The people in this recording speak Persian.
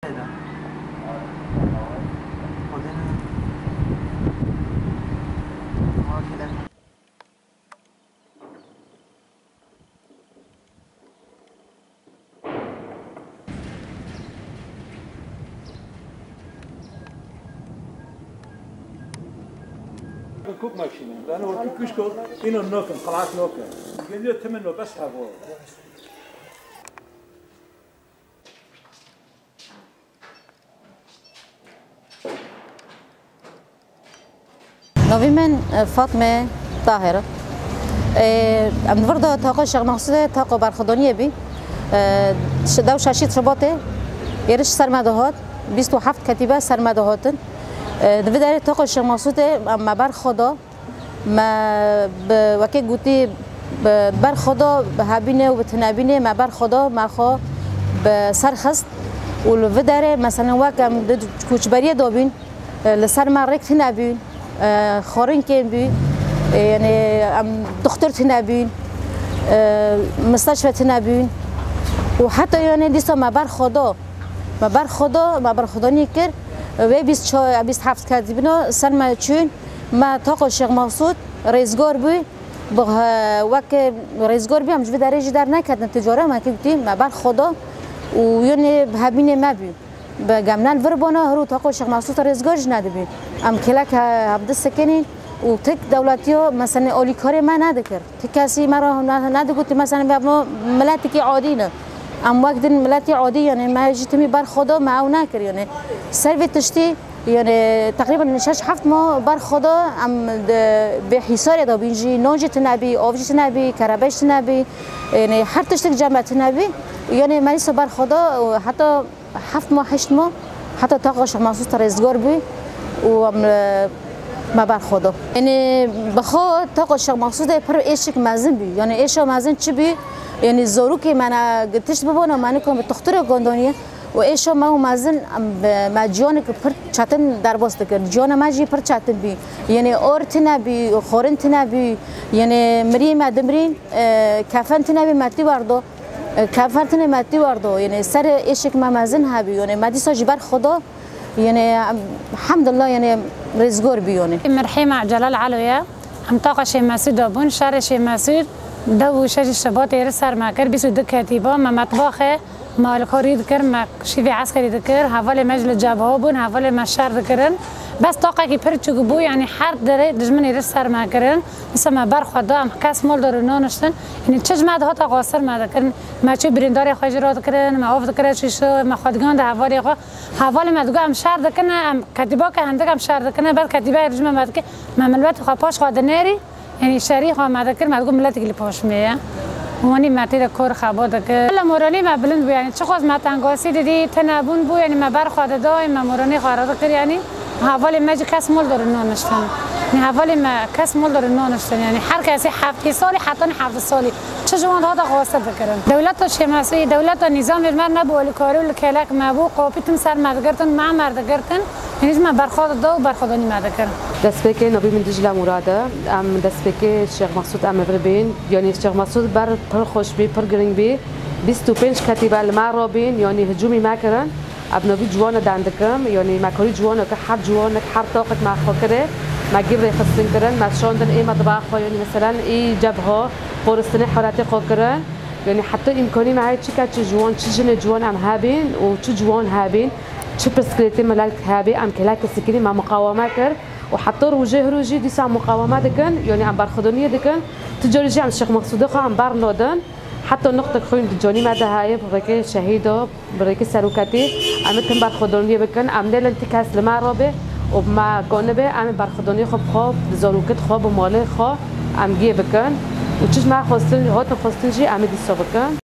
الكوب ماشيين لأنه الكوب كشكو إنه نوكن خلاص نوكن قلنا تمنوا بس هذول نوی من فاطمه طاهره ام فردا تاقو شیخ مقصود تاقو برخدانیه بی دو شاشید شباته یرش سرمدهات 27 کتیبه سرمدهاتن دوی داره تاقو شیخ مقصود ما بر خدا ما وکی گوتی بر خدا به هبینه و به تنبینه ما بر خدا ما خو به سرخست و دوی داره مثلا وکم کوچبریه دابین لسر ما رکت نبین خارن کن بی یعنی دکتر تنبین مستشفى تنبین و حتی یعنی دیسا ما بر خدا نیکر و 27 کردی بنا سر ما چون ما تاق شیخ مقصود رئیسگار بی وقت رئیسگار بی همش درجه در نکردن تجاره ما که گفتیم ما بر خدا و یعنی همین ما بی به گمنال وربانا هرو تاق شیخ مقصود رئیسگارش ندبی ام کلاک عبد سکنین و تک دولتیو مثلا اولی کاری ما ندکر تک کسی مرا ندگوت مثلا به ملتی که عادی نه ام وقت ملتی عادی یعنی ما جتمی بر خدا معاون نکر یعنی سرویس تشتی یعنی تقریبا 6-7 ماه بر خدا ام به حسار دا بینجی نوجت نبی آوجت نبی کربشت نبی یعنی هر تشتک جمعت نبی یعنی مریض بر خدا حتی 7 ماه 8 ماه حتی تاق شیخ مقصود رئیسگار بی و ما بر خدا یعنی بخواد تاق شیخ مقصود پر ایشک مزن بی یعنی ایشا مزن چی بی یعنی زورو که من گتشت ببانم من کنم به دختر گندانیه و ایشا ما مزن ما جان که پر چتن در باست کرد جان ما جی پر چتن بی یعنی آرت نبی خورنت نبی یعنی مریم دمرین کفن نبی متی وردو کفرتن متی وردو یعنی سر ایشک ما مزن هبی یعنی مدی ساجی بر خدا يعني الحمد لله يعني رزقور بيوني مرحمة جلال علوية هم طاقة شيء مسود أبون شهر شيء مسود دو شش الشباط يرسر ما كر بيسود كاتبة ما مطبخه ما الكوري ذكر ما شيء عسكري ذكر حوالي مجلس جابه بون حوالي مشار ذكرن بس طاقة كي برتشو بو يعني حرد داره دجمن يرسر ما كرن مثل ما برخدا هم كاس مال دارو نشتن يعني تجمع ده تا قاصر ما ذكرن ما شو برينداري خاجرات ذكرن ما عوف ذكرن شو ما خادگان ده حوالي ما دقا هم شهر ذكرن هم كاتبا که هندق هم شهر ذكرن بعد كاتبا يرجم ما ذكر ما ملوت خاپاش خادناري يعني شريخ ما ذكر ما تقول ملتك اللي باش مية واني ما تيدا كور خابات ذكر لا موراني ما بلند بو يعني شخص ما تنقاسي دي تنابون بو يعني ما برخواد داي ما موراني خارج ذكر يعني حوالی ماجی کس مول داره نانشتن نه حوالی ما کس مول داره نانشتن یعنی هر کسی 7 سالی حتی 7 سالی چه جوان ها قاصد بکرن دولت شماسی دولت نظام المر نبود کاری و کلک مبو قاپیتم سر مردگرتن مع مردگرتن یعنی ما برخورد دو برخوردانی مردگرن دست بکی نبی من دجله مراده ام دست بکی شیخ مقصود ام بربین یعنی شیخ مقصود بر پر خوش بی پر گرینگ بی 25 کتیبه المر بین یعنی هجومی مکرن ابنوی جوان دندکم یعنی مکاری جوانه که هر جوانه هر طاقت ما خاکره ما گیره خستن کرن ما شاندن ای مطبخ یعنی مثلا ای جبهه قرصنه حرارت خاکره یعنی حتی امکانی معی چی که چه جوان چه جن جوان هم هابین و چه جوان هابین چه پرسکلیتی ملاک هابی ام کلاک سکینی ما مقاومه کر و حتی روجه دیسا مقاومه دکن یعنی ام برخدانیه دکن تجاری ام شیخ مقصود خو ام برنادن حتی نقطه خوین جانی مده های برای شهیدا برای سروکتی امتن برخدانی بکن امدل انتکاس لمرابه و ما گانبه ام برخدانی خوب زاروکت خوب و مال خوب ام گی بکن و چیز ما خواستن هات خواستن جی ام دیسا بکن